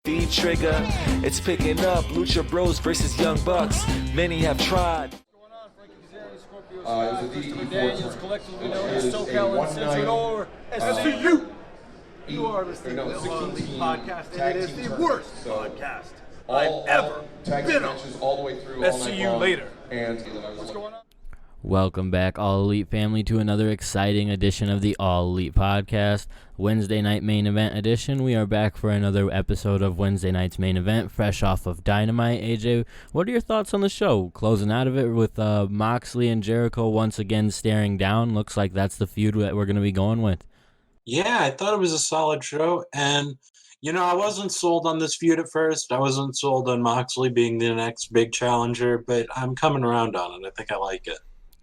The trigger, it's picking up. Lucha Bros versus Young Bucks. Many have tried. It was a DDT Daniels, collectively known as SoCal Uncensored, or SCU. You are listening to the All Elite Podcast, and it is the worst podcast I've ever been on. SCU later. What's going on? Welcome back, All Elite family, to another exciting edition of the All Elite Podcast, Wednesday night main event edition. We are back for another episode of Wednesday night's main event, fresh off of Dynamite. AJ, what are your thoughts on the show? Closing out of it with Moxley and Jericho once again staring down. Looks like that's the feud that we're going to be going with. Yeah, I thought it was a solid show, and I wasn't sold on this feud at first. I wasn't sold on Moxley being the next big challenger, but I'm coming around on it. I think I like it.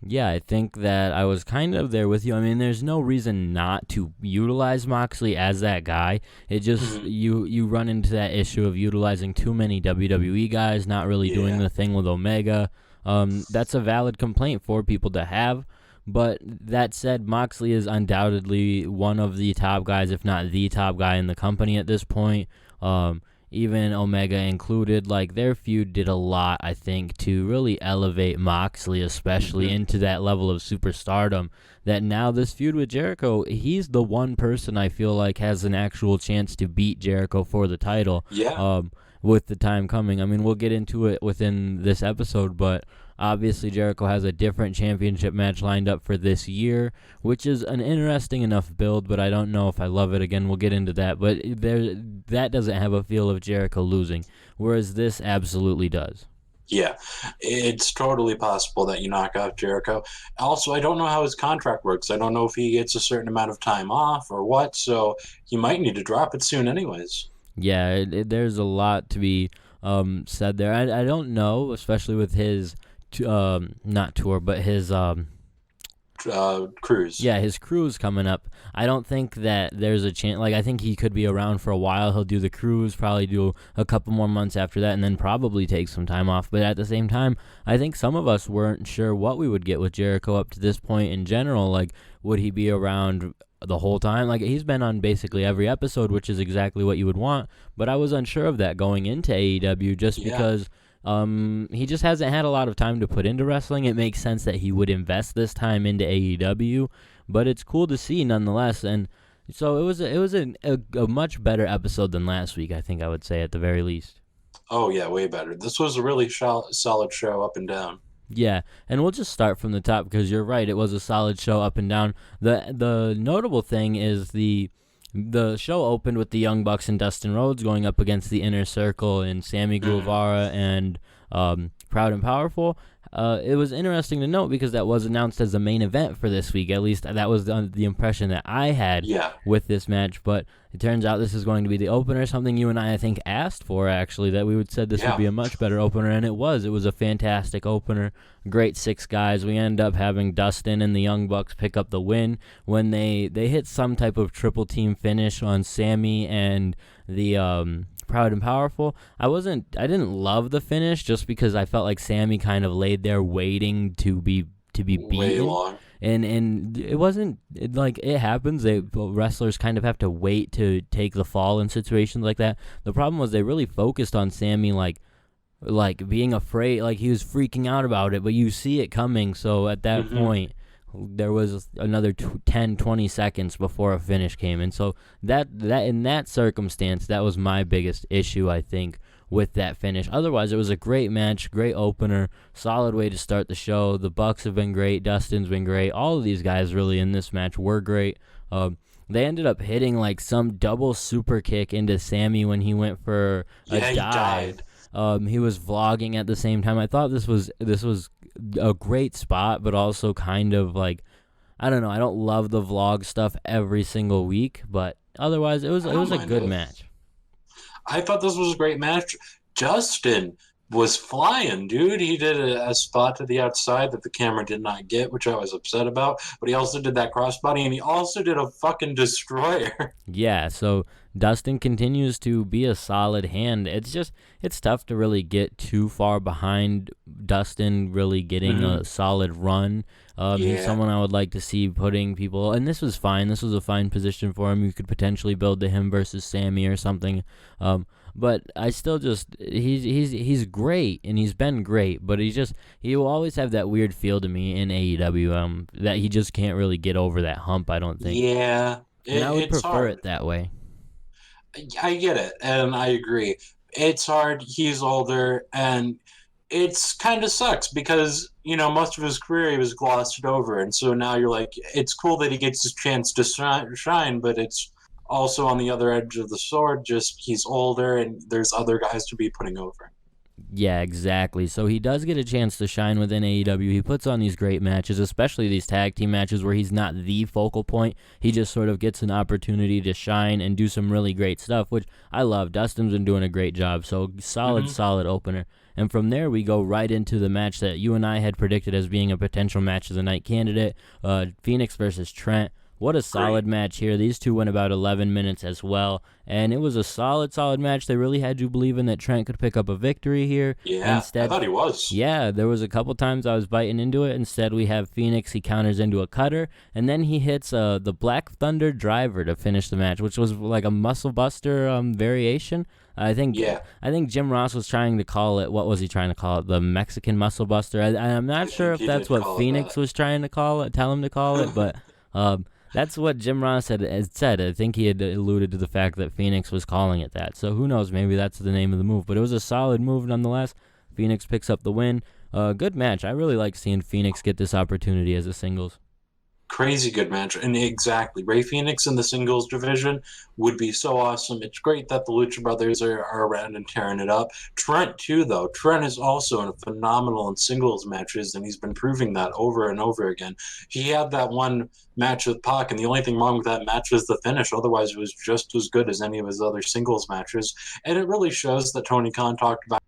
Yeah, I think that I was kind of there with you. I mean, there's no reason not to utilize Moxley as that guy. It just, you run into that issue of utilizing too many WWE guys, not really doing the thing with Omega. That's a valid complaint for people to have. But that said, Moxley is undoubtedly one of the top guys, if not the top guy in the company at this point. Even Omega included, like, their feud did a lot, I think, to really elevate Moxley, especially into that level of superstardom, that now this feud with Jericho, he's the one person I feel like has an actual chance to beat Jericho for the title. With the time coming. I mean, we'll get into it within this episode, but obviously Jericho has a different championship match lined up for this year, which is an interesting enough build, but I don't know if I love it. Again, we'll get into that, but that doesn't have a feel of Jericho losing, whereas this absolutely does. Yeah, it's totally possible that you knock off Jericho. Also, I don't know how his contract works. I don't know if he gets a certain amount of time off or what, so he might need to drop it soon anyways. Yeah, there's a lot to be said there. I don't know, especially with his not tour, but his cruise. Yeah, his cruise coming up. I don't think that there's a chance. Like, I think he could be around for a while. He'll do the cruise, probably do a couple more months after that, and then probably take some time off. But at the same time, I think some of us weren't sure what we would get with Jericho up to this point in general. Like, would he be around the whole time? Like, he's been on basically every episode, which is exactly what you would want. But I was unsure of that going into AEW just because he just hasn't had a lot of time to put into wrestling. It makes sense that he would invest this time into AEW, but it's cool to see nonetheless. And so it was a much better episode than last week, I think I would say, at the very least. Oh, yeah, way better. This was a really solid show up and down. Yeah, and we'll just start from the top because you're right. It was a solid show up and down. The notable thing is the show opened with the Young Bucks and Dustin Rhodes going up against the Inner Circle and Sammy Guevara and Proud and Powerful. It was interesting to note because that was announced as the main event for this week. At least that was the impression that I had with this match. But it turns out this is going to be the opener, something you and I think, asked for, actually, that we would said this would be a much better opener, and it was. It was a fantastic opener. Great 6 guys. We end up having Dustin and the Young Bucks pick up the win when they hit some type of triple team finish on Sammy and the Proud and Powerful. I didn't love the finish just because I felt like Sammy kind of laid there waiting to be beaten. Way long. And it wasn't like it happens. Wrestlers kind of have to wait to take the fall in situations like that. The problem was they really focused on Sammy like being afraid, like he was freaking out about it, but you see it coming. So at that point, there was another 10-20 seconds before a finish came, and so that in that circumstance, that was my biggest issue, I think, with that finish. Otherwise, it was a great match, great opener, solid way to start the show. The Bucks have been great, Dustin's been great, all of these guys really in this match were great. They ended up hitting like some double super kick into Sammy when he went for a dive. He died. He was vlogging at the same time. I thought this was a great spot, but also kind of like, I don't know, I don't love the vlog stuff every single week, but otherwise it was a good match. I thought this was a great match. Justin was flying, dude. He did a spot to the outside that the camera did not get, which I was upset about, but he also did that crossbody, and he also did a fucking destroyer. Yeah, so Dustin continues to be a solid hand. It's tough to really get too far behind Dustin really getting a solid run. He's someone I would like to see putting people, and this was fine. This was a fine position for him. You could potentially build to him versus Sammy or something. but I still just he's great, and he's been great, but he will always have that weird feel to me in AEW, that he just can't really get over that hump, I don't think. Yeah, And I would it's prefer hard. it that way. I get it, and I agree. It's hard. He's older, and it's kind of sucks because most of his career he was glossed over, and so now you're like, it's cool that he gets his chance to shine, but it's also on the other edge of the sword. Just he's older, and there's other guys to be putting over. Yeah, exactly. So he does get a chance to shine within AEW. He puts on these great matches, especially these tag team matches where he's not the focal point. He just sort of gets an opportunity to shine and do some really great stuff, which I love. Dustin's been doing a great job. So solid opener. And from there, we go right into the match that you and I had predicted as being a potential match of the night candidate, Fenix versus Trent. What a solid match here. These two went about 11 minutes as well, and it was a solid match. They really had you believing that Trent could pick up a victory here. Yeah, I thought he was. Yeah, there was a couple times I was biting into it. Instead, we have Fenix. He counters into a cutter, and then he hits the Black Thunder driver to finish the match, which was like a muscle buster variation. I think Jim Ross was trying to call it. What was he trying to call it? The Mexican muscle buster. I'm not sure if that's what Fenix was trying to call it. Tell him to call it, but. That's what Jim Ross had said. I think he had alluded to the fact that Fenix was calling it that. So who knows? Maybe that's the name of the move. But it was a solid move nonetheless. Fenix picks up the win. Good match. I really like seeing Fenix get this opportunity as a singles. Crazy good match. And exactly, Rey Fenix in the singles division would be so awesome. It's great that the Lucha Brothers are around and tearing it up. Trent, too, though. Trent is also in phenomenal in singles matches, and he's been proving that over and over again. He had that one match with Pac, and the only thing wrong with that match was the finish. Otherwise, it was just as good as any of his other singles matches. And it really shows that Tony Khan talked about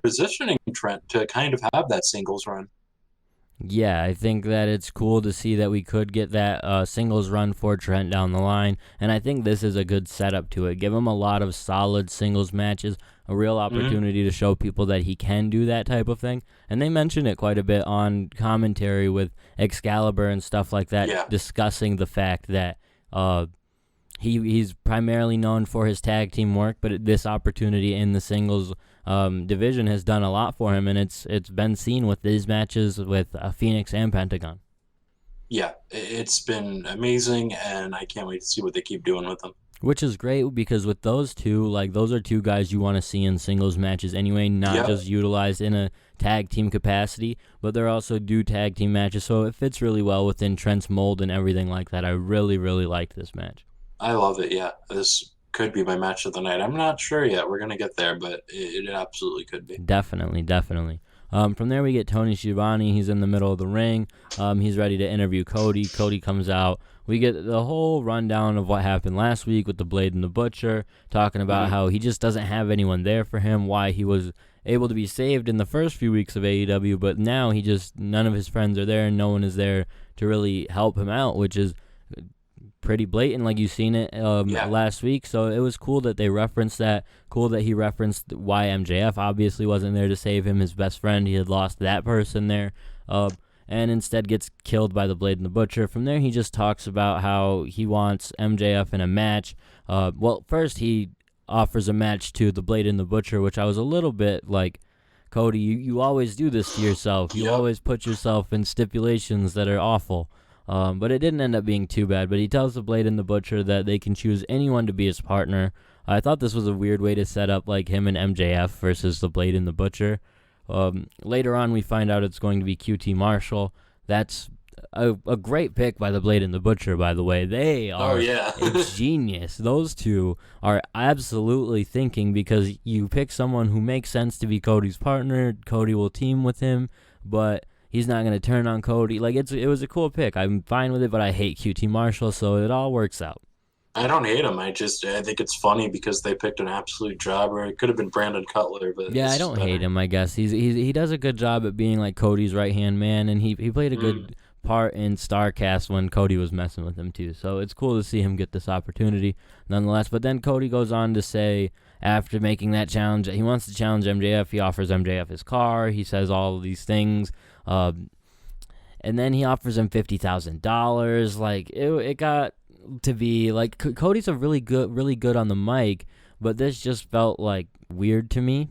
positioning Trent to kind of have that singles run. Yeah, I think that it's cool to see that we could get that singles run for Trent down the line, and I think this is a good setup to it. Give him a lot of solid singles matches, a real opportunity to show people that he can do that type of thing, and they mentioned it quite a bit on commentary with Excalibur and stuff like that, discussing the fact that he's primarily known for his tag team work, but this opportunity in the singles division has done a lot for him, and it's been seen with these matches with Fenix and Pentagon. Yeah, it's been amazing, and I can't wait to see what they keep doing with them. Which is great, because with those two, those are two guys you want to see in singles matches anyway, not just utilized in a tag team capacity, but they're also do tag team matches, so it fits really well within Trent's mold and everything like that. I really, really liked this match. I love it, yeah. This could be my match of the night. I'm not sure yet. We're going to get there, but it absolutely could be. Definitely. From there, we get Tony Schiavone. He's in the middle of the ring. He's ready to interview Cody. Cody comes out. We get the whole rundown of what happened last week with the Blade and the Butcher, talking about how he just doesn't have anyone there for him, why he was able to be saved in the first few weeks of AEW, but now none of his friends are there, and no one is there to really help him out, which is pretty blatant, like you've seen it last week. So it was cool that they referenced that. Cool that he referenced why MJF obviously wasn't there to save him, his best friend. He had lost that person there, and instead gets killed by the Blade and the Butcher. From there, he just talks about how he wants MJF in a match. First he offers a match to the Blade and the Butcher, which I was a little bit like, Cody, you always do this to yourself. You always put yourself in stipulations that are awful. But it didn't end up being too bad. But he tells the Blade and the Butcher that they can choose anyone to be his partner. I thought this was a weird way to set up him and MJF versus the Blade and the Butcher. Later on, we find out it's going to be QT Marshall. That's a great pick by the Blade and the Butcher, by the way. They are a genius. Those two are absolutely thinking, because you pick someone who makes sense to be Cody's partner. Cody will team with him, but he's not going to turn on Cody. It was a cool pick. I'm fine with it, but I hate QT Marshall, so it all works out. I don't hate him. I think it's funny because they picked an absolute jobber. It could have been Brandon Cutler, but I don't hate him. I guess he does a good job at being like Cody's right hand man, and he played a good part in StarCast when Cody was messing with him too. So it's cool to see him get this opportunity, nonetheless. But then Cody goes on to say, after making that challenge, he wants to challenge MJF. He offers MJF his car. He says all of these things. and then he offers him $50,000. Like it got to be like Cody's a really good on the mic, but this just felt like weird to me.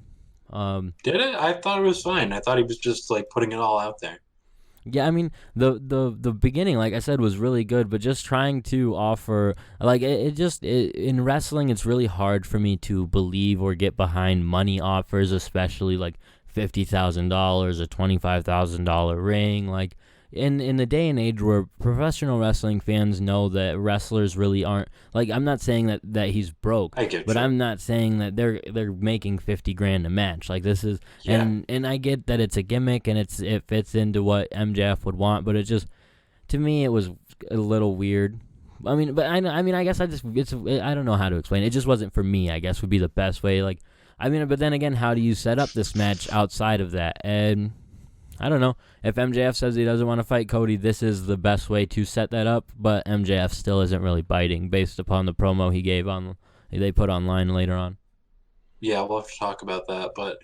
Did it? I thought it was fine. I thought he was just like putting it all out there. Yeah, I mean the beginning, like I said, was really good, but just trying to offer like in wrestling, it's really hard for me to believe or get behind money offers, especially like $50,000, a $25,000 ring. Like in the day and age where professional wrestling fans know that wrestlers really aren't, like, I'm not saying that he's broke, but I'm not saying that they're making $50,000 a match. Like this is, and I get that it's a gimmick and it fits into what MJF would want, but it just, to me, it was a little weird. I mean, but I guess I don't know how to explain it. It just wasn't for me, I guess would be the best way. Like, I mean, but then again, how do you set up this match outside of that? And I don't know. If MJF says he doesn't want to fight Cody, this is the best way to set that up, but MJF still isn't really biting based upon the promo they put online later on. Yeah, we'll have to talk about that, but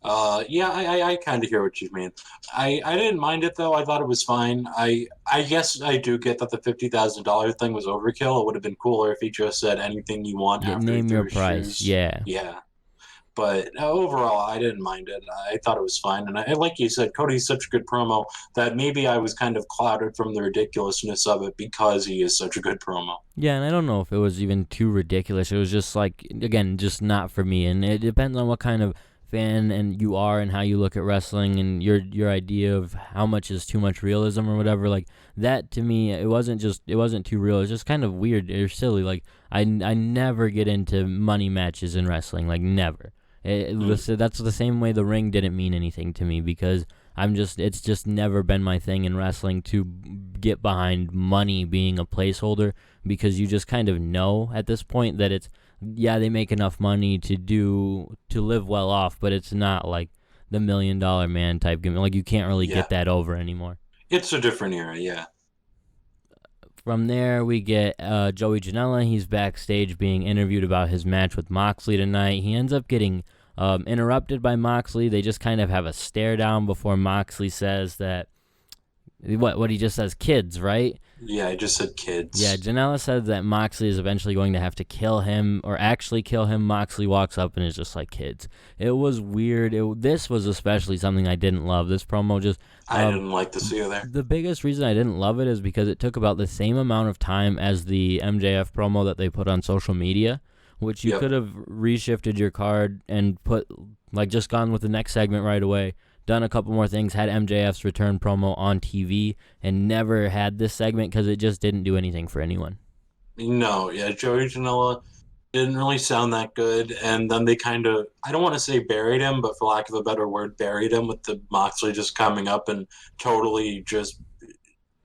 I kind of hear what you mean. I didn't mind it, though. I thought it was fine. I guess I do get that the $50,000 thing was overkill. It would have been cooler if he just said anything you want after name he threw your his price. shoes. Yeah. But overall, I didn't mind it. I thought it was fine. And like you said, Cody's such a good promo that maybe I was kind of clouded from the ridiculousness of it because he is such a good promo. Yeah, and I don't know if it was even too ridiculous. It was just like, again, just not for me. And it depends on what kind of fan and you are and how you look at wrestling and your idea of how much is too much realism or whatever. Like that, to me, it wasn't too real. It's just kind of weird or silly. Like I never get into money matches in wrestling. Like never. That's the same way the ring didn't mean anything to me, because it's just never been my thing in wrestling to get behind money being a placeholder, because you just kind of know at this point that they make enough money to live well off, but it's not like the $1 Million Man type gimmick. Like you can't really get that over anymore. It's a different era, yeah. From there, we get Joey Janela. He's backstage being interviewed about his match with Moxley tonight. He ends up getting interrupted by Moxley. They just kind of have a stare down before Moxley says that, what he just says, kids, right? Yeah, I just said kids. Yeah, Janela said that Moxley is eventually going to have to kill him, or actually kill him. Moxley walks up and is just like, kids. It was weird. This was especially something I didn't love. This promo just... I didn't like to see you there. The biggest reason I didn't love it is because it took about the same amount of time as the MJF promo that they put on social media, which you could have reshifted your card and put, like, just gone with the next segment right away, done a couple more things, had MJF's return promo on TV, and never had this segment because it just didn't do anything for anyone. No, yeah, Joey Janela didn't really sound that good, and then they kind of, I don't want to say buried him, but for lack of a better word, buried him with the Moxley just coming up and totally just,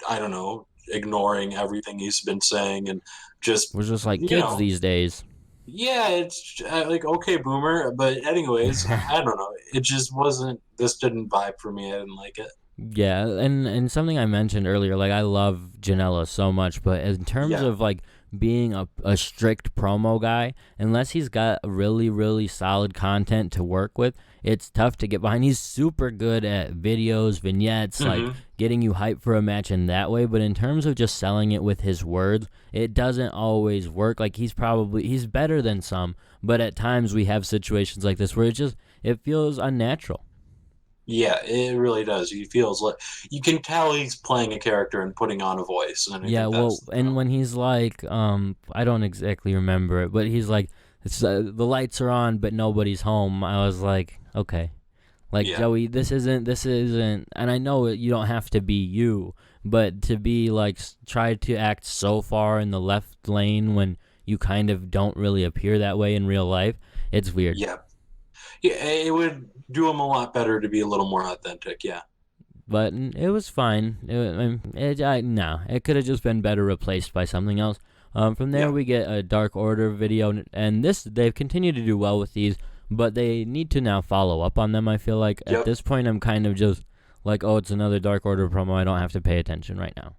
I don't know, ignoring everything he's been saying, and just... We're just like kids these days. Yeah, it's like, okay, boomer, but anyways, I don't know. It just wasn't, this didn't vibe for me. I didn't like it. Yeah, and something I mentioned earlier, like, I love Janela so much, but in terms of, like, being a strict promo guy, unless he's got really, really solid content to work with, it's tough to get behind. He's super good at videos, vignettes, like getting you hyped for a match in that way, but in terms of just selling it with his words, it doesn't always work. Like, he's better than some, but at times we have situations like this where it feels unnatural. Yeah, it really does. He feels like, you can tell he's playing a character and putting on a voice. And and when he's like, I don't exactly remember it, but he's like, the lights are on, but nobody's home. I was like, okay, like, Joey, this isn't, and I know you don't have to be you, but to be like, try to act so far in the left lane when you kind of don't really appear that way in real life, it's weird. Yeah, it would do him a lot better to be a little more authentic, yeah. But it was fine. It could have just been better replaced by something else. From there, we get a Dark Order video, and they've continued to do well with these, but they need to now follow up on them, I feel like. At this point, I'm kind of just like, oh, it's another Dark Order promo. I don't have to pay attention right now.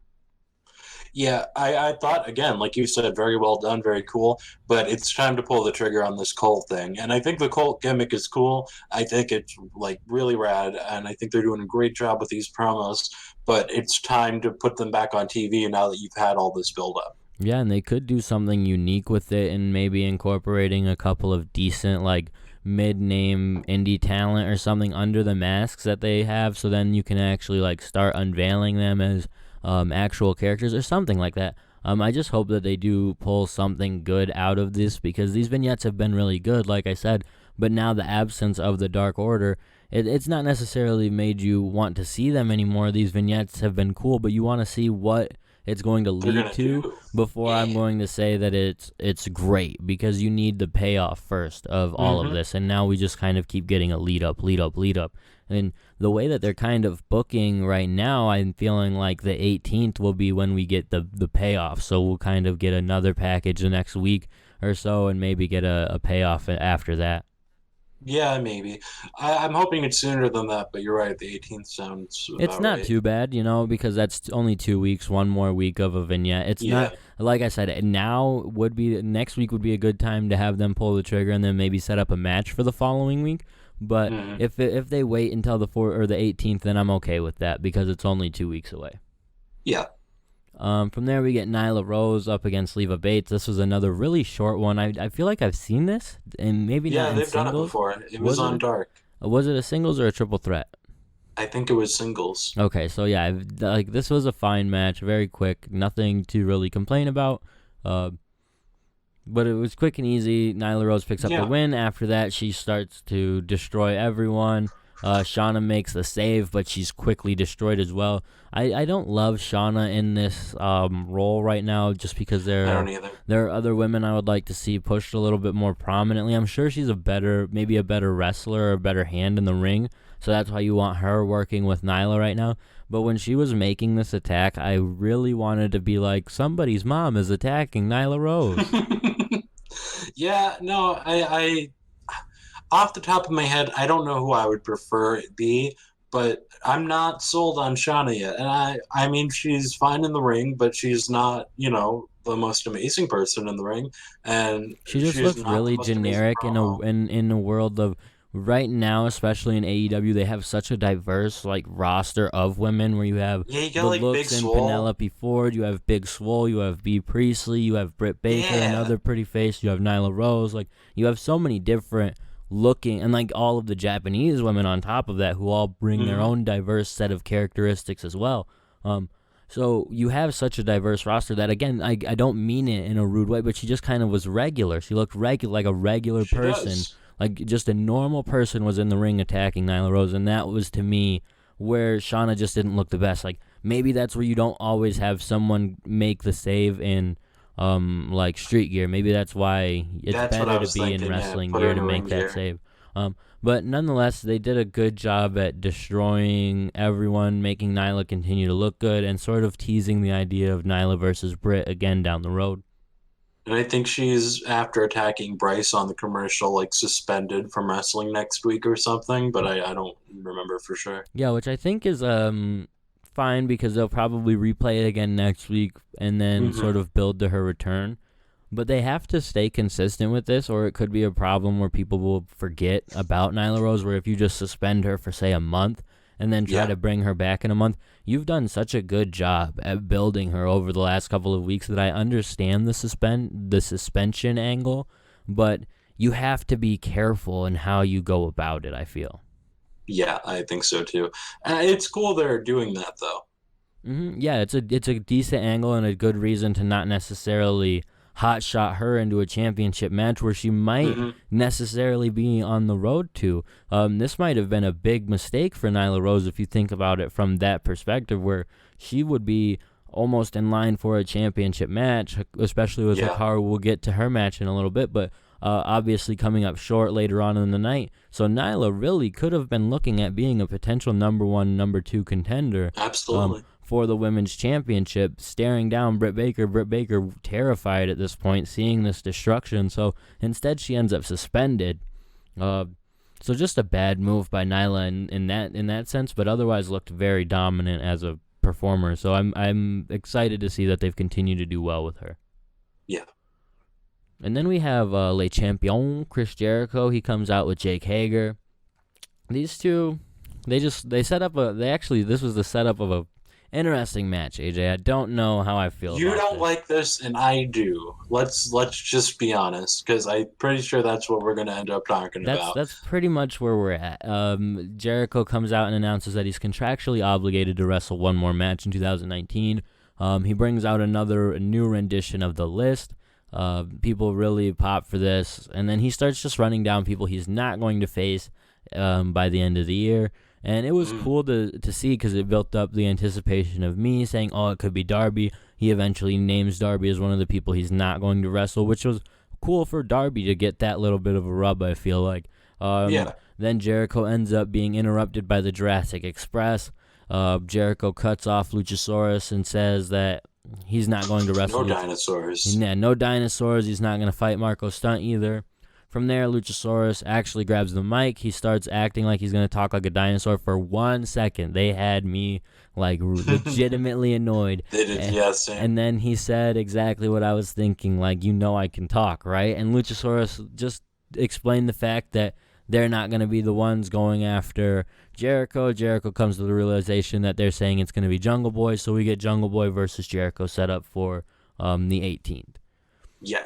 Yeah, I thought, again, like you said, very well done, very cool, but it's time to pull the trigger on this Colt thing. And I think the Colt gimmick is cool. I think it's, like, really rad, and I think they're doing a great job with these promos, but it's time to put them back on TV now that you've had all this build-up. Yeah, and they could do something unique with it and maybe incorporating a couple of decent, like, mid-name indie talent or something under the masks that they have, so then you can actually, like, start unveiling them as actual characters or something like that. I just hope that they do pull something good out of this, because these vignettes have been really good, like I said, but now the absence of the Dark Order, it's not necessarily made you want to see them anymore. These vignettes have been cool, but you want to see what it's going to lead to before I'm going to say that it's great, because you need the payoff first of all of this, and now we just kind of keep getting a lead up. And the way that they're kind of booking right now, I'm feeling like the 18th will be when we get the payoff. So we'll kind of get another package the next week or so, and maybe get a payoff after that. Yeah, maybe. I'm hoping it's sooner than that, but you're right. The 18th sounds about It's not right. too bad, because that's only 2 weeks, one more week of a vignette. It's not, like I said, next week would be a good time to have them pull the trigger and then maybe set up a match for the following week. But if they wait until the 4th or the 18th, then I'm okay with that, because it's only 2 weeks away. Yeah. From there, we get Nyla Rose up against Leva Bates. This was another really short one. I feel like I've seen this, and maybe not in they've singles. done it before. It was on Dark. Was it a singles or a triple threat? I think it was singles. Okay, so yeah, this was a fine match, very quick, nothing to really complain about. But it was quick and easy. Nyla Rose picks up the win. After that, she starts to destroy everyone. Shauna makes the save, but she's quickly destroyed as well. I don't love Shauna in this role right now, just because there are other women I would like to see pushed a little bit more prominently. I'm sure she's maybe a better wrestler or a better hand in the ring, so that's why you want her working with Nyla right now. But when she was making this attack, I really wanted to be like, somebody's mom is attacking Nyla Rose. Yeah, no, I off the top of my head, I don't know who I would prefer it be, but I'm not sold on Shauna yet. And I mean, she's fine in the ring, but she's not, the most amazing person in the ring. And she just looks really generic in a world of right now, especially in AEW. They have such a diverse roster of women, where you have the looks and Penelope Ford, you have Big Swole, you have Bea Priestley, you have Britt Baker, another pretty face, you have Nyla Rose. You have so many different looking, and all of the Japanese women on top of that, who all bring their own diverse set of characteristics as well. So you have such a diverse roster that, again, I don't mean it in a rude way, but she just kind of was regular. She looked like a regular person. Does. Like just a normal person was in the ring attacking Nyla Rose, and that was, to me, where Shauna just didn't look the best. Maybe that's where you don't always have someone make the save in Street Gear. Maybe that's why it's better to be in wrestling gear to make that save. But nonetheless, they did a good job at destroying everyone, making Nyla continue to look good, and sort of teasing the idea of Nyla versus Britt again down the road. And I think she's, after attacking Bryce on the commercial, suspended from wrestling next week or something, but I don't remember for sure. Yeah, which I think is fine, because they'll probably replay it again next week and then sort of build to her return. But they have to stay consistent with this, or it could be a problem where people will forget about Nyla Rose, where if you just suspend her for, say, a month and then try to bring her back in a month, you've done such a good job at building her over the last couple of weeks that I understand the suspension angle, but you have to be careful in how you go about it, I feel. Yeah, I think so too. It's cool they're doing that, though. Yeah, it's a decent angle and a good reason to not necessarily hotshot her into a championship match where she might necessarily be on the road to. This might have been a big mistake for Nyla Rose if you think about it from that perspective, where she would be almost in line for a championship match, especially with Hikaru. We'll get to her match in a little bit, but obviously coming up short later on in the night. So Nyla really could have been looking at being a potential number 1, number 2 contender. Absolutely. For the women's championship, staring down Britt Baker. Britt Baker terrified at this point, seeing this destruction. So instead, she ends up suspended. So just a bad move by Nyla in that sense, but otherwise looked very dominant as a performer. So I'm excited to see that they've continued to do well with her. Yeah. And then we have Le Champion, Chris Jericho. He comes out with Jake Hager. These two, this was the setup of a interesting match, AJ. I don't know how I feel You about don't this. like this, and I do. Let's just be honest, because I'm pretty sure that's what we're going to end up talking about. That's pretty much where we're at. Jericho comes out and announces that he's contractually obligated to wrestle one more match in 2019. He brings out a new rendition of the list. People really pop for this, and then he starts just running down people he's not going to face by the end of the year. And it was cool to see because it built up the anticipation of me saying, oh, it could be Darby. He eventually names Darby as one of the people he's not going to wrestle, which was cool for Darby to get that little bit of a rub, I feel like. Then Jericho ends up being interrupted by the Jurassic Express. Jericho cuts off Luchasaurus and says that he's not going to wrestle. No dinosaurs. Yeah, no dinosaurs. He's not going to fight Marco Stunt either. From there, Luchasaurus actually grabs the mic. He starts acting like he's going to talk like a dinosaur for 1 second. They had me like legitimately annoyed. They did, yes. And then he said exactly what I was thinking, like, I can talk, right? And Luchasaurus just explained the fact that they're not going to be the ones going after Jericho. Jericho comes to the realization that they're saying it's going to be Jungle Boy, so we get Jungle Boy versus Jericho set up for the 18th. Yeah.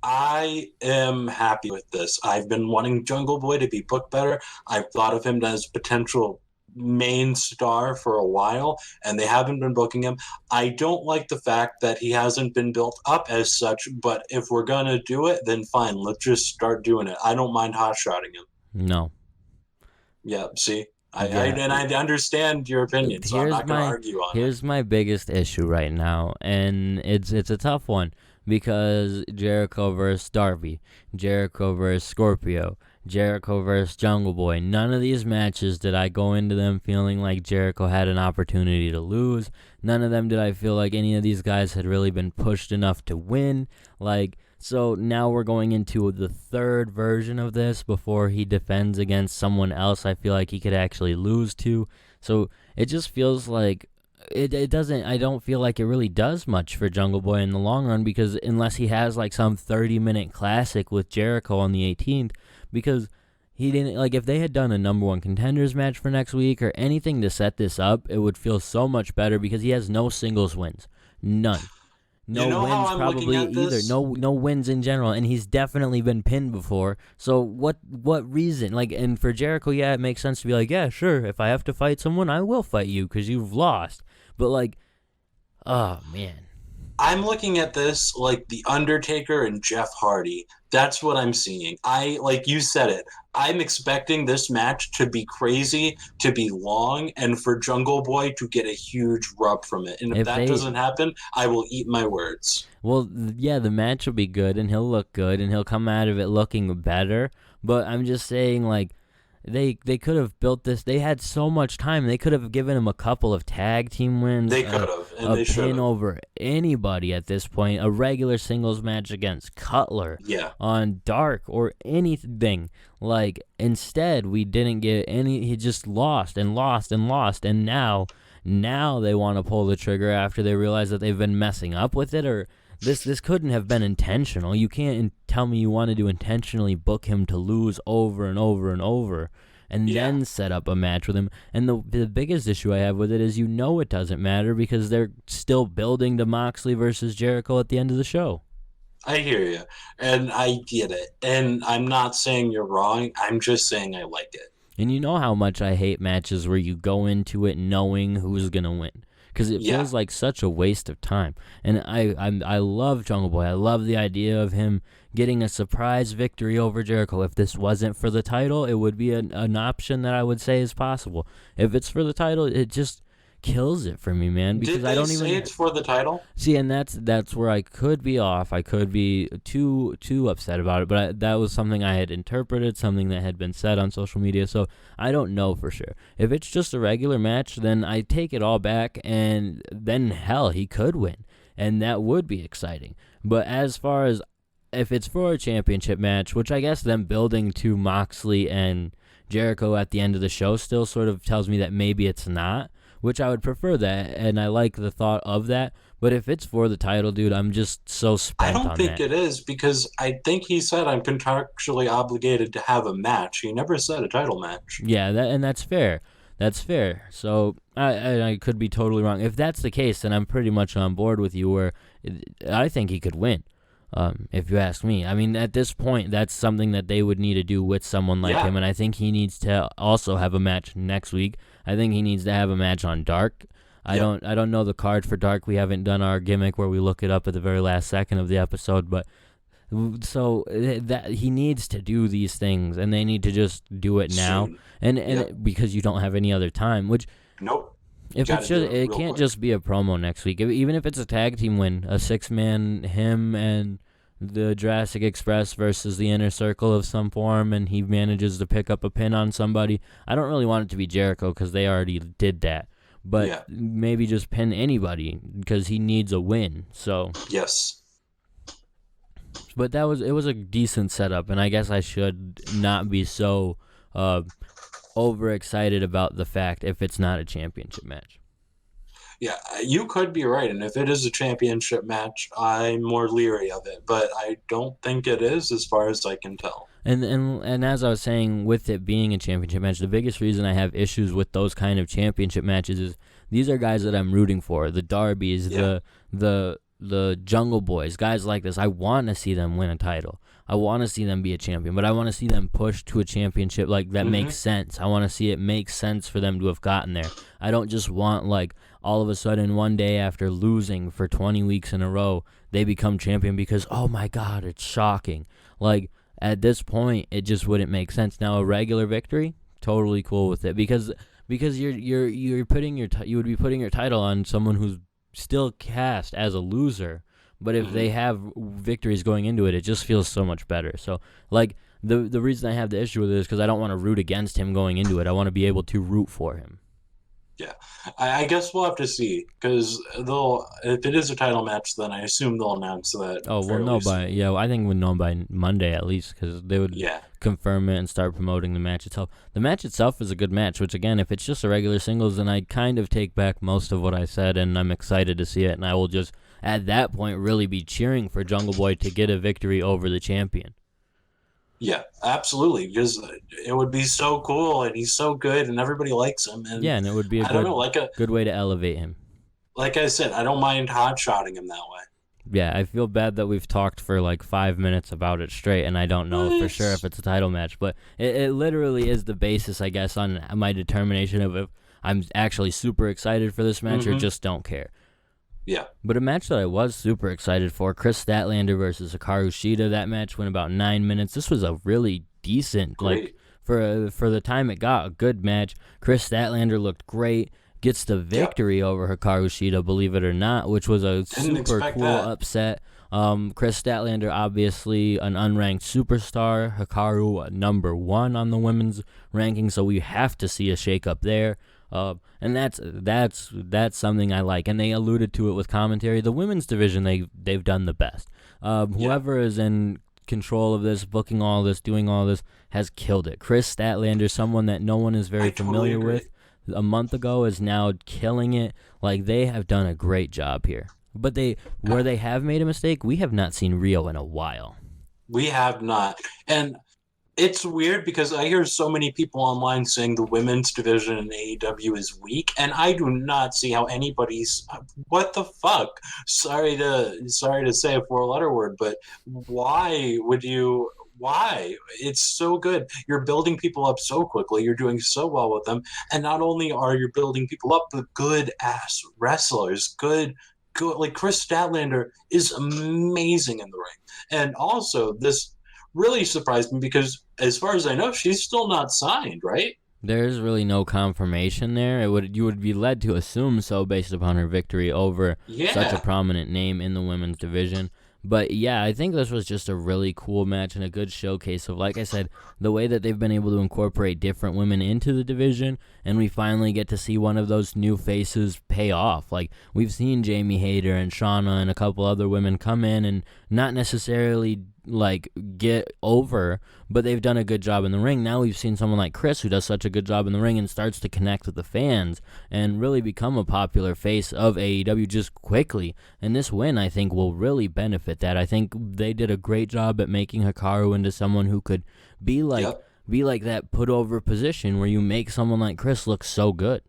I am happy with this. I've been wanting Jungle Boy to be booked better. I've thought of him as potential main star for a while, and they haven't been booking him. I don't like the fact that he hasn't been built up as such, but if we're going to do it, then fine. Let's just start doing it. I don't mind hot-shotting him. No. Yeah, see? I understand your opinion, so I'm not going to argue on it. Here's my biggest issue right now, and it's a tough one. Because Jericho versus Darby, Jericho versus Scorpio, Jericho versus Jungle Boy. None of these matches did I go into them feeling like Jericho had an opportunity to lose. None of them did I feel like any of these guys had really been pushed enough to win. So now we're going into the third version of this before he defends against someone else I feel like he could actually lose to. So it just feels like it doesn't. I don't feel like it really does much for Jungle Boy in the long run, because unless he has like some 30-minute classic with Jericho on the 18th, because he didn't, like, if they had done a number one contenders match for next week or anything to set this up, it would feel so much better, because he has no singles wins, none. No wins probably either. No wins in general, and he's definitely been pinned before. So what reason? Like, and for Jericho, yeah, it makes sense to be like, yeah, sure, if I have to fight someone, I will fight you because you've lost. But like, oh man. I'm looking at this like The Undertaker and Jeff Hardy. That's what I'm seeing. Like you said it, I'm expecting this match to be crazy, to be long, and for Jungle Boy to get a huge rub from it. And if that doesn't happen, I will eat my words. Well, yeah, the match will be good, and he'll look good, and he'll come out of it looking better. But I'm just saying, like, they could have built this. They had so much time. They could have given him a couple of tag team wins. They could have, and they should have. A pin over anybody at this point. A regular singles match against Cutler. Yeah. On Dark or anything. Like, instead, we didn't get any. He just lost and lost and lost. And now they want to pull the trigger after they realize that they've been messing up with it. Or this couldn't have been intentional. You can't tell me you wanted to intentionally book him to lose over and over and over and then set up a match with him. And the biggest issue I have with it is it doesn't matter because they're still building to Moxley versus Jericho at the end of the show. I hear you, and I get it. And I'm not saying you're wrong. I'm just saying I like it. And you know how much I hate matches where you go into it knowing who's going to win. Because it feels like such a waste of time. And I love Jungle Boy. I love the idea of him getting a surprise victory over Jericho. If this wasn't for the title, it would be an option that I would say is possible. If it's for the title, it just kills it for me, man. Because Did they say it's for the title? See, and that's where I could be off. I could be too upset about it. But that was something I had interpreted, something that had been said on social media. So I don't know for sure. If it's just a regular match, then I take it all back, and then hell, he could win, and that would be exciting. But as far as if it's for a championship match, which I guess them building to Moxley and Jericho at the end of the show still sort of tells me that maybe it's not. which I would prefer that, and I like the thought of that. But if it's for the title, dude, I'm just so spent on that. I don't think it is, because I think he said I'm contractually obligated to have a match. He never said a title match. Yeah, and that's fair. That's fair. So I could be totally wrong. If that's the case, then I'm pretty much on board with you, where I think he could win, if you ask me. I mean, at this point, that's something that they would need to do with someone like him, and I think he needs to also have a match next week. I think he needs to have a match on Dark. I don't know the card for Dark. We haven't done our gimmick where we look it up at the very last second of the episode, but so that he needs to do these things, and they need to just do it now, and because you don't have any other time. Which if it's just it can't just be a promo next week. Even if it's a tag team win, a 6-man, him and the Jurassic Express versus the Inner Circle of some form, and he manages to pick up a pin on somebody. I don't really want it to be Jericho because they already did that. But maybe just pin anybody because he needs a win. So yes. But it was a decent setup, and I guess I should not be so overexcited about the fact if it's not a championship match. Yeah, you could be right, and if it is a championship match, I'm more leery of it, but I don't think it is, as far as I can tell. And as I was saying, with it being a championship match, the biggest reason I have issues with those kind of championship matches is these are guys that I'm rooting for. The Darbys, the Jungle Boys, guys like this. I want to see them win a title. I want to see them be a champion, but I want to see them push to a championship like that makes sense. I want to see it make sense for them to have gotten there. I don't just want, like, all of a sudden one day after losing for 20 weeks in a row, they become champion because, oh my God, it's shocking. Like, at this point, it just wouldn't make sense. Now, a regular victory, totally cool with it because you're putting you would be putting your title on someone who's still cast as a loser. But if they have victories going into it, it just feels so much better. So, like, the reason I have the issue with it is because I don't want to root against him going into it. I want to be able to root for him. Yeah, I guess we'll have to see, because if it is a title match, then I assume they'll announce that. Oh, we'll know I think we'll know by Monday at least, because they would confirm it and start promoting the match itself. The match itself is a good match, which again, if it's just a regular singles, then I kind of take back most of what I said, and I'm excited to see it, and I will just, at that point, really be cheering for Jungle Boy to get a victory over the champion. Yeah, absolutely, because it would be so cool, and he's so good, and everybody likes him. And yeah, and it would be a good way to elevate him. Like I said, I don't mind hot-shotting him that way. Yeah, I feel bad that we've talked for like 5 minutes about it straight, and I don't know for sure if it's a title match, but it literally is the basis, I guess, on my determination of if I'm actually super excited for this match or just don't care. Yeah. But a match that I was super excited for, Chris Statlander versus Hikaru Shida. That match went about 9 minutes. This was a really decent, like, for the time it got, a good match. Chris Statlander looked great. Gets the victory over Hikaru Shida, believe it or not, which was a super cool upset. Chris Statlander, obviously an unranked superstar. Hikaru, number 1 on the women's ranking, so we have to see a shakeup there. And that's something I like, and they alluded to it with commentary. The women's division, they've done the best. Whoever is in control of this, booking all this, doing all this, has killed it. Chris Statlander, someone that no one is very familiar with, a month ago is now killing it. Like, they have done a great job here. But where they have made a mistake, we have not seen Riho in a while. We have not, and it's weird because I hear so many people online saying the women's division in AEW is weak, and I do not see how anybody's. What the fuck? Sorry to say a 4-letter word, but why would you? Why? It's so good. You're building people up so quickly. You're doing so well with them, and not only are you building people up, but good ass wrestlers. Good. Like Chris Statlander is amazing in the ring, and also this really surprised me because, as far as I know, she's still not signed, right? There's really no confirmation there. You would be led to assume so based upon her victory over such a prominent name in the women's division. But yeah, I think this was just a really cool match and a good showcase of, like I said, the way that they've been able to incorporate different women into the division, and we finally get to see one of those new faces pay off. Like, we've seen Jamie Hayter and Shauna and a couple other women come in and not necessarily get over, but they've done a good job in the ring. Now we've seen someone like Chris who does such a good job in the ring and starts to connect with the fans and really become a popular face of AEW just quickly. And this win, I think, will really benefit that. I think they did a great job at making Hikaru into someone who could be like that put over position where you make someone like Chris look so good.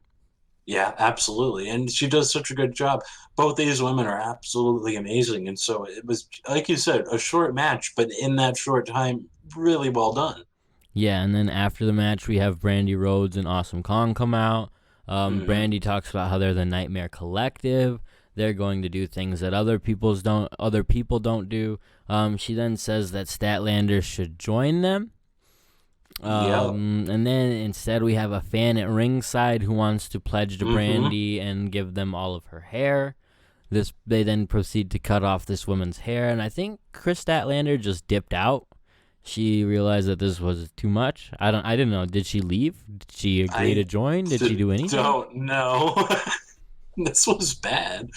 Yeah, absolutely. And she does such a good job. Both these women are absolutely amazing. And so it was, like you said, a short match, but in that short time, really well done. Yeah, and then after the match, we have Brandy Rhodes and Awesome Kong come out. Brandy talks about how they're the Nightmare Collective. They're going to do things that other people don't do. She then says that Statlander should join them. And then instead we have a fan at ringside who wants to pledge to Brandy and give them all of her hair. They then proceed to cut off this woman's hair, and I think Chris Statlander just dipped out. She realized that this was too much. I didn't know. Did she leave? Did she agree to join? Did she do anything? Don't know. This was bad.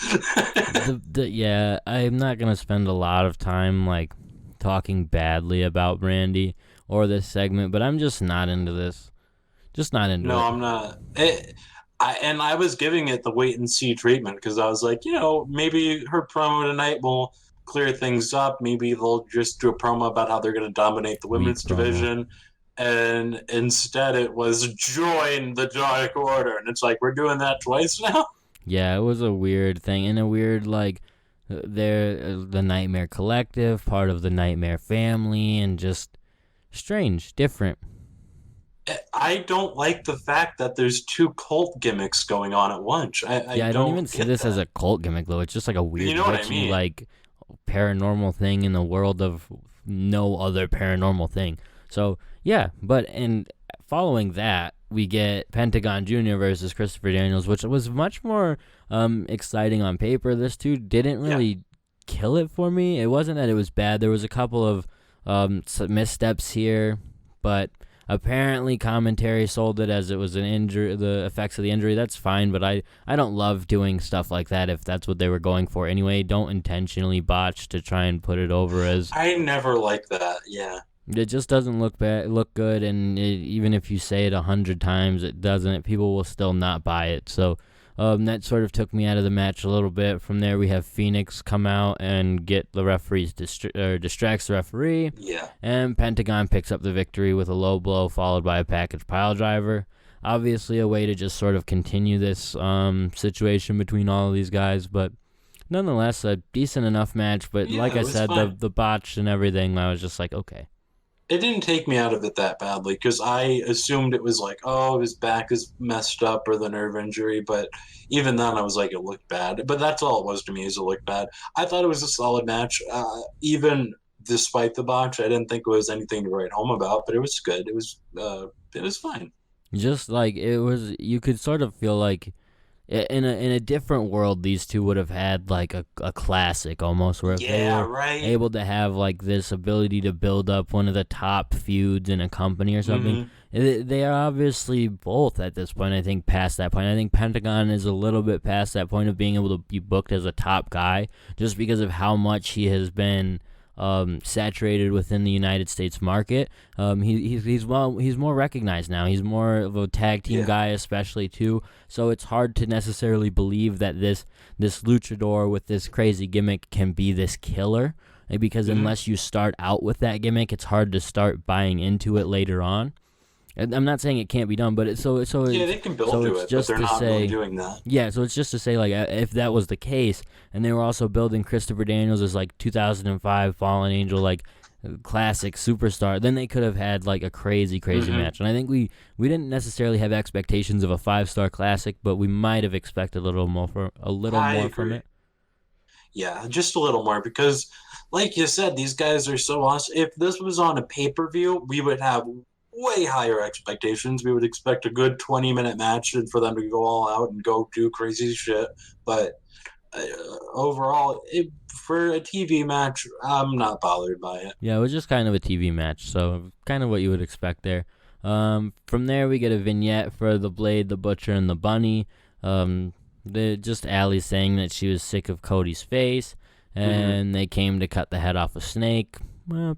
Yeah, I'm not gonna spend a lot of time talking badly about Brandy or this segment, but I'm just not into this. Just not into it. No, I'm not. I was giving it the wait and see treatment because I was like, maybe her promo tonight will clear things up. Maybe they'll just do a promo about how they're going to dominate the women's division. And instead it was join the Dark Order. And it's like, we're doing that twice now? Yeah, it was a weird thing. And a weird, they're the Nightmare Collective, part of the Nightmare family, and just strange, different. I don't like the fact that there's two cult gimmicks going on at once. I don't even see this as a cult gimmick, though. It's just like a weird, paranormal thing in the world of no other paranormal thing. So, yeah, and following that, we get Pentagon Jr. versus Christopher Daniels, which was much more exciting on paper. This two didn't really kill it for me. It wasn't that it was bad. There was a couple of missteps here, but apparently commentary sold it as it was an injury, the effects of the injury. That's fine, but I don't love doing stuff like that if that's what they were going for anyway. Don't intentionally botch to try and put it over as... I never like that, yeah. It just doesn't look good, and even if you say it 100 times, it doesn't. People will still not buy it. So that sort of took me out of the match a little bit. From there, we have Fenix come out and get the referee's distracts the referee. Yeah. And Pentagon picks up the victory with a low blow followed by a package pile driver. Obviously, a way to just sort of continue this situation between all of these guys, but nonetheless, a decent enough match. But like I said, the botch and everything, I was just like, okay. It didn't take me out of it that badly because I assumed it was like, oh, his back is messed up or the nerve injury. But even then, I was like, it looked bad. But that's all it was to me, is it looked bad. I thought it was a solid match. Even despite the botch, I didn't think it was anything to write home about. But it was good. It was fine. Just it was, you could sort of feel like in a different world, these two would have had a classic almost, where if they were able to have this ability to build up one of the top feuds in a company or something. They are obviously both at this point, I think, past that point. I think Pentagon is a little bit past that point of being able to be booked as a top guy just because of how much he has been saturated within the United States market. He's more recognized now. He's more of a tag team guy, especially too. So it's hard to necessarily believe that this luchador with this crazy gimmick can be this killer, because unless you start out with that gimmick, it's hard to start buying into it later on. And I'm not saying it can't be done, but they can build to it, but they're not really doing that. Yeah, so it's just to say, if that was the case, and they were also building Christopher Daniels as 2005 Fallen Angel, classic superstar, then they could have had a crazy match. And I think we didn't necessarily have expectations of a 5-star classic, but we might have expected a little more from it. Yeah, just a little more, because like you said, these guys are so awesome. If this was on a pay-per-view, we would have way higher expectations. We would expect a good 20-minute match and for them to go all out and go do crazy shit. But overall, for a TV match, I'm not bothered by it. Yeah, it was just kind of a TV match, so kind of what you would expect there. From there, we get a vignette for the Blade, the Butcher, and the Bunny. Just Allie saying that she was sick of Cody's face, and they came to cut the head off a snake.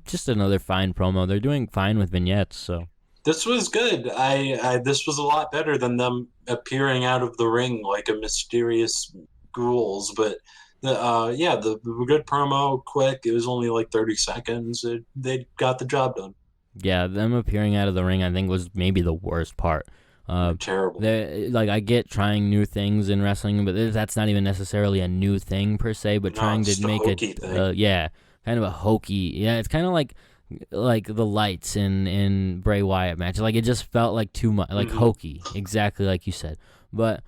just another fine promo. They're doing fine with vignettes, so. This was good. This was a lot better than them appearing out of the ring like a mysterious ghouls. But the good promo, quick. It was only like 30 seconds. They got the job done. Yeah, them appearing out of the ring, I think, was maybe the worst part. Terrible. Like, I get trying new things in wrestling, but that's not even necessarily a new thing per se. But trying to make it, kind of a hokey. Yeah, it's kind of like the lights in Bray Wyatt match. Like, it just felt like too much, like hokey, exactly like you said. But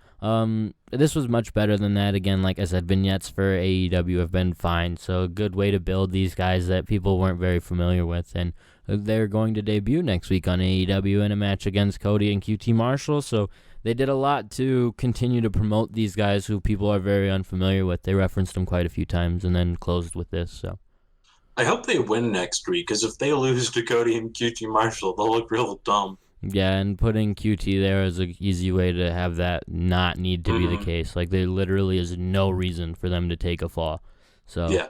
this was much better than that. Again, like I said, vignettes for AEW have been fine. So a good way to build these guys that people weren't very familiar with, and they're going to debut next week on AEW in a match against Cody and QT Marshall. So they did a lot to continue to promote these guys who people are very unfamiliar with. They referenced them quite a few times and then closed with this. So I hope they win next week, because if they lose to Cody and QT Marshall, they'll look real dumb. Yeah, and putting QT there is an easy way to have that not need to be the case. Like, there literally is no reason for them to take a fall. So, yeah.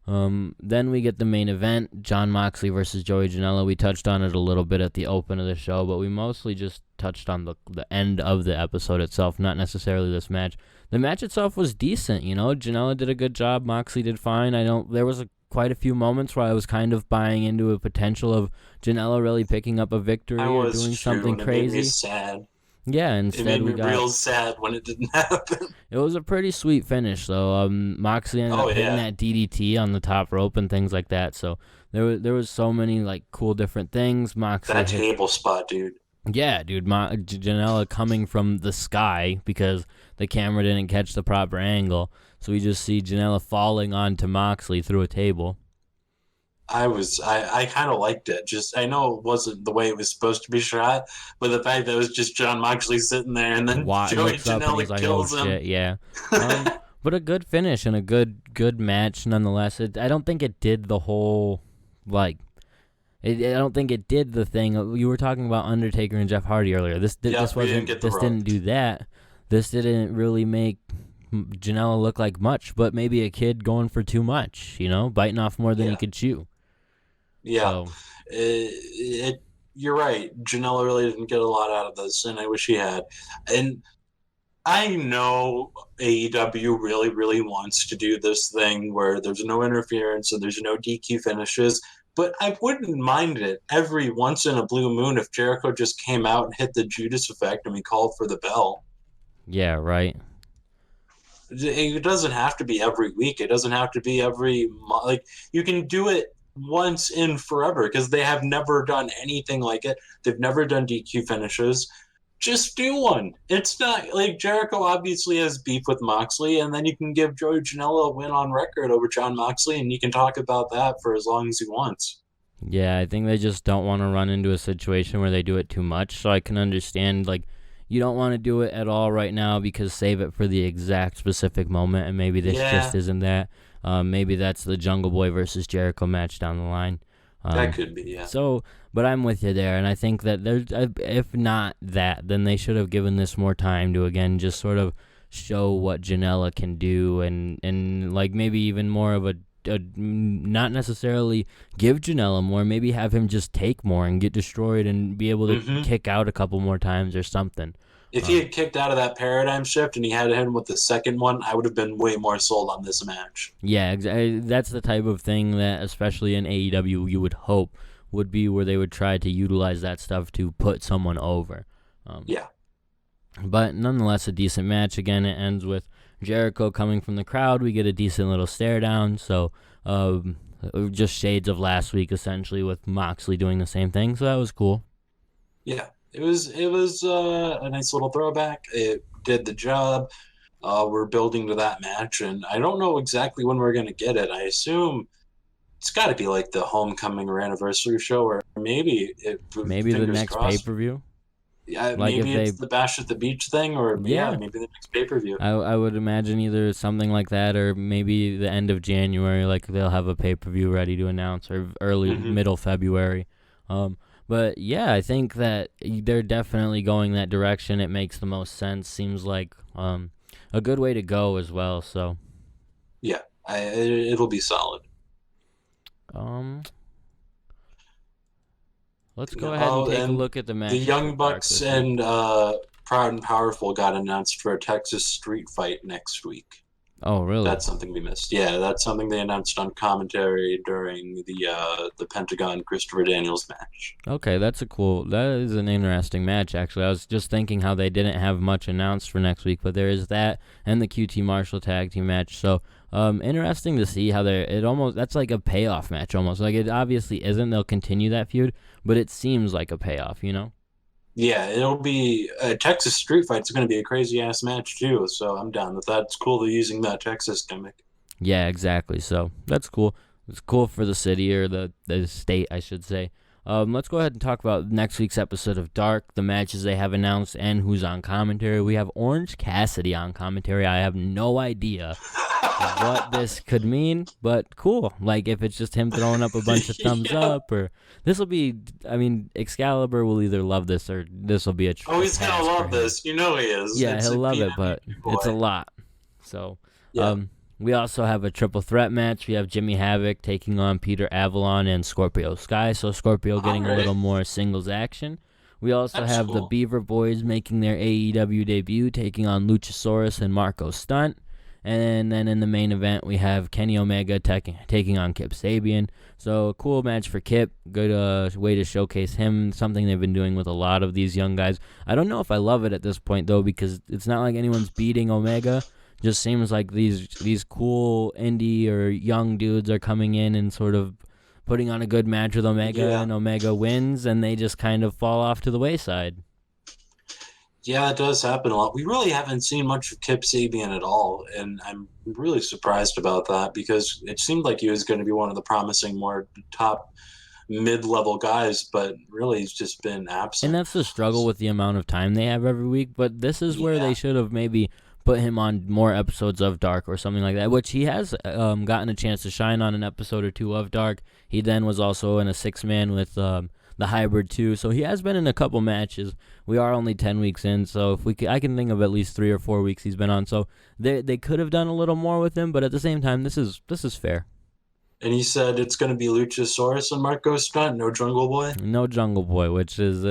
Then we get the main event, Jon Moxley versus Joey Janela. We touched on it a little bit at the open of the show, but we mostly just touched on the end of the episode itself, not necessarily this match. The match itself was decent, you know. Janela did a good job. Moxley did fine. There was quite a few moments where I was kind of buying into a potential of Janela really picking up a victory or doing something crazy. It made me sad. Yeah, instead we got real sad when it didn't happen. It was a pretty sweet finish, though. Moxley ended up hitting that DDT on the top rope and things like that. So there was so many like cool different things. Moxley that table spot, dude. Yeah, dude. Janela coming from the sky because the camera didn't catch the proper angle, so we just see Janela falling onto Moxley through a table. I kind of liked it. Just, I know it wasn't the way it was supposed to be shot, but the fact that it was just Jon Moxley sitting there and then Joey Janela kills him. Shit, yeah. But a good finish and a good match nonetheless. I don't think it did the whole, like, I don't think it did the thing. You were talking about Undertaker and Jeff Hardy earlier. This didn't do that. This didn't really make Janela look like much, but maybe a kid going for too much, you know, biting off more than he could chew. Yeah, so. You're right. Janela really didn't get a lot out of this, and I wish he had. And I know AEW really, really wants to do this thing where there's no interference and there's no DQ finishes, but I wouldn't mind it every once in a blue moon if Jericho just came out and hit the Judas effect and we called for the bell. Yeah, right. It doesn't have to be every week. It doesn't have to be every month. Like, you can do it once in forever, because they have never done anything like it. They've never done DQ finishes. Just do one. It's not like Jericho obviously has beef with Moxley, and then you can give Joey Janela a win on record over Jon Moxley, and you can talk about that for as long as he wants. Yeah, I think they just don't want to run into a situation where they do it too much. So I can understand, like, you don't want to do it at all right now because save it for the exact specific moment, and maybe this just isn't that. Maybe that's the Jungle Boy versus Jericho match down the line. That could be, yeah. So, but I'm with you there, and I think that there's, if not that, then they should have given this more time to, again, just sort of show what Janela can do, and like maybe even more of a not necessarily give Janela more, maybe have him just take more and get destroyed and be able to kick out a couple more times or something. If he had kicked out of that paradigm shift and he had hit him with the second one, I would have been way more sold on this match. Yeah, exactly. That's the type of thing that, especially in AEW, you would hope would be where they would try to utilize that stuff to put someone over. Yeah. But nonetheless, a decent match. Again, it ends with Jericho coming from the crowd. We get a decent little stare down. So just shades of last week, essentially, with Moxley doing the same thing. So that was cool. Yeah. It was a nice little throwback. It did the job. We're building to that match, and I don't know exactly when we're going to get it. I assume it's got to be like the homecoming or anniversary show, or maybe the next pay-per-view. Yeah, like maybe it's the Bash at the Beach thing, or maybe the next pay-per-view. I would imagine either something like that, or maybe the end of January, like they'll have a pay-per-view ready to announce, or middle February. But yeah, I think that they're definitely going that direction. It makes the most sense. Seems like a good way to go as well. So yeah, it'll be solid. Let's go ahead and take a look at the match. The Young Bucks and Proud and Powerful got announced for a Texas street fight next week. Oh, really? That's something we missed. Yeah, that's something they announced on commentary during the Pentagon Christopher Daniels match. Okay, that is an interesting match, actually. I was just thinking how they didn't have much announced for next week, but there is that and the QT Marshall tag team match. So, interesting to see how that's like a payoff match almost. Like, it obviously isn't. They'll continue that feud, but it seems like a payoff, you know? Yeah, it'll be a Texas street fight. It's going to be a crazy ass match too. So I'm down with that. It's cool they're using that Texas gimmick. Yeah, exactly. So that's cool. It's cool for the city or the state, I should say. Let's go ahead and talk about next week's episode of Dark, the matches they have announced, and who's on commentary. We have Orange Cassidy on commentary. I have no idea what this could mean, but cool. Like, if it's just him throwing up a bunch of thumbs up, or this will be, I mean, Excalibur will either love this or this will be a he's going to love this. You know he is. Yeah, he'll love it, but it's a lot. So, we also have a triple threat match. We have Jimmy Havok taking on Peter Avalon and Scorpio Sky. So Scorpio getting a little more singles action. We also have the Beaver Boys making their AEW debut, taking on Luchasaurus and Marco Stunt. And then in the main event, we have Kenny Omega taking on Kip Sabian. So a cool match for Kip. Good way to showcase him. Something they've been doing with a lot of these young guys. I don't know if I love it at this point, though, because it's not like anyone's beating Omega. Just seems like these cool indie or young dudes are coming in and sort of putting on a good match with Omega, and Omega wins, and they just kind of fall off to the wayside. Yeah, it does happen a lot. We really haven't seen much of Kip Sabian at all, and I'm really surprised about that because it seemed like he was going to be one of the promising, more top mid-level guys, but really he's just been absent. And that's the struggle with the amount of time they have every week, but this is where they should have maybe put him on more episodes of Dark or something like that, which he has gotten a chance to shine on an episode or two of Dark. He then was also in a 6-man with the Hybrid too, so he has been in a couple matches. We are only 10 weeks in, so if I can think of at least 3 or 4 weeks he's been on, so they could have done a little more with him, but at the same time, this is fair. And he said it's going to be Luchasaurus and Marco Stunt, no Jungle Boy? No Jungle Boy, which is,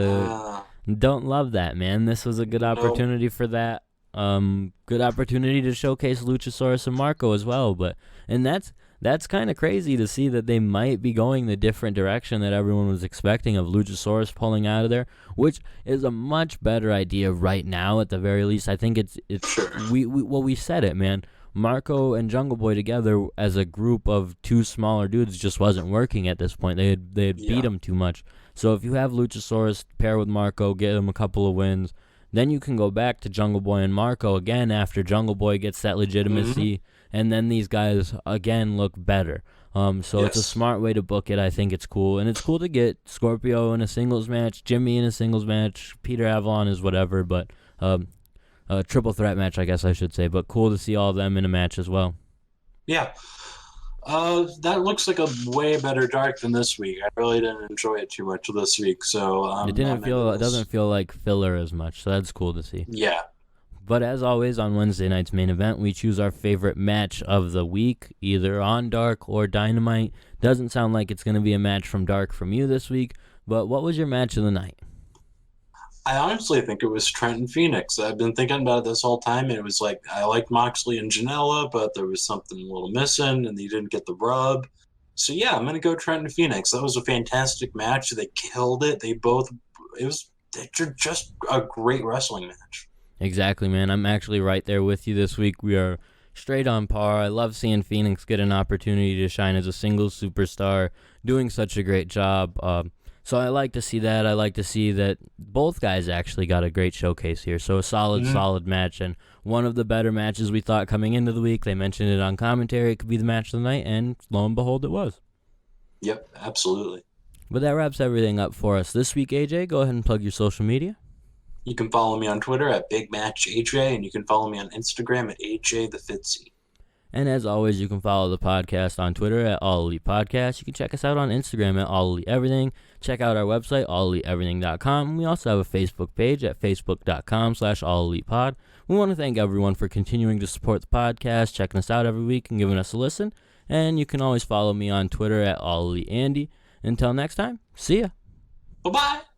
don't love that, man. This was a good opportunity for that. Good opportunity to showcase Luchasaurus and Marco as well, and that's kind of crazy to see that they might be going the different direction that everyone was expecting of Luchasaurus pulling out of there, which is a much better idea right now at the very least. I think it's we said it, man. Marco and Jungle Boy together as a group of two smaller dudes just wasn't working at this point. They had beat him too much. So if you have Luchasaurus pair with Marco, get him a couple of wins, then you can go back to Jungle Boy and Marco again after Jungle Boy gets that legitimacy, and then these guys again look better. It's a smart way to book it. I think it's cool. And it's cool to get Scorpio in a singles match, Jimmy in a singles match, Peter Avalon is whatever, but a triple threat match, I guess I should say. But cool to see all of them in a match as well. Yeah. That looks like a way better Dark than this week. I really didn't enjoy it too much this week, so it doesn't feel like filler as much, so that's cool to see. Yeah. But as always, on Wednesday night's main event, we choose our favorite match of the week, either on Dark or Dynamite. Doesn't sound like it's going to be a match from Dark from you this week, but what was your match of the night? I honestly think it was Trent and Fenix. I've been thinking about it this whole time, and it was like, I liked Moxley and Janela, but there was something a little missing, and they didn't get the rub. So yeah, I'm going to go Trent and Fenix. That was a fantastic match. They killed it. They're just a great wrestling match. Exactly, man. I'm actually right there with you this week. We are straight on par. I love seeing Fenix get an opportunity to shine as a singles superstar, doing such a great job. So I like to see that. I like to see that both guys actually got a great showcase here. So a solid match, and one of the better matches we thought coming into the week. They mentioned it on commentary. It could be the match of the night, and lo and behold, it was. Yep, absolutely. But that wraps everything up for us this week, AJ. Go ahead and plug your social media. You can follow me on Twitter at BigMatchAJ, and you can follow me on Instagram at AJTheFitzy. And as always, you can follow the podcast on Twitter at All Elite Podcast. You can check us out on Instagram at All Elite Everything. Check out our website, alleliteeverything.com. We also have a Facebook page at facebook.com/AllElitePod. We want to thank everyone for continuing to support the podcast, checking us out every week, and giving us a listen. And you can always follow me on Twitter at AllEliteAndy. Until next time, see ya. Bye-bye.